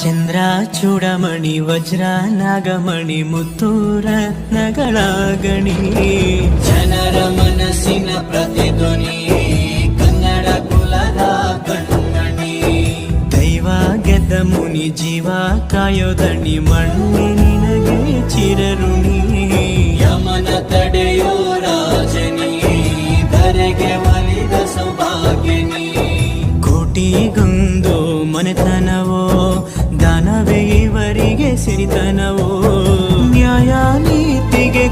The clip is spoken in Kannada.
ಚಂದ್ರ ಚೂಡಮಣಿ ವಜ್ರ ನಾಗಮಣಿ ಮುತ್ತು ರತ್ನಗಳ ಗಣಿ, ಜನರ ಮನಸ್ಸಿನ ಪ್ರತಿಧ್ವನಿ, ಕನ್ನಡ ಕುಲದ ಕಣ್ಮಣಿ. ದೈವ ಗೆದ್ದ ಮುನಿ ಜೀವ ಕಾಯೋದಣಿ, ಮಣ್ಣಿನಿನಗೆ ಚಿರಋಣಿ. ಯಮನ ತಡೆಯೋ ರಾಜನಿ, ಧರೆಗೆ ಒಲಿದ ಸೌಭಾಗ್ಯನಿ. ಕೋಟಿಗೊಂದು ಮನೆತನವೋ, ದಾನವೇ ಇವರಿಗೆ ಸಿರಿತನವೋ. ನ್ಯಾಯ ನೀತಿಗೆ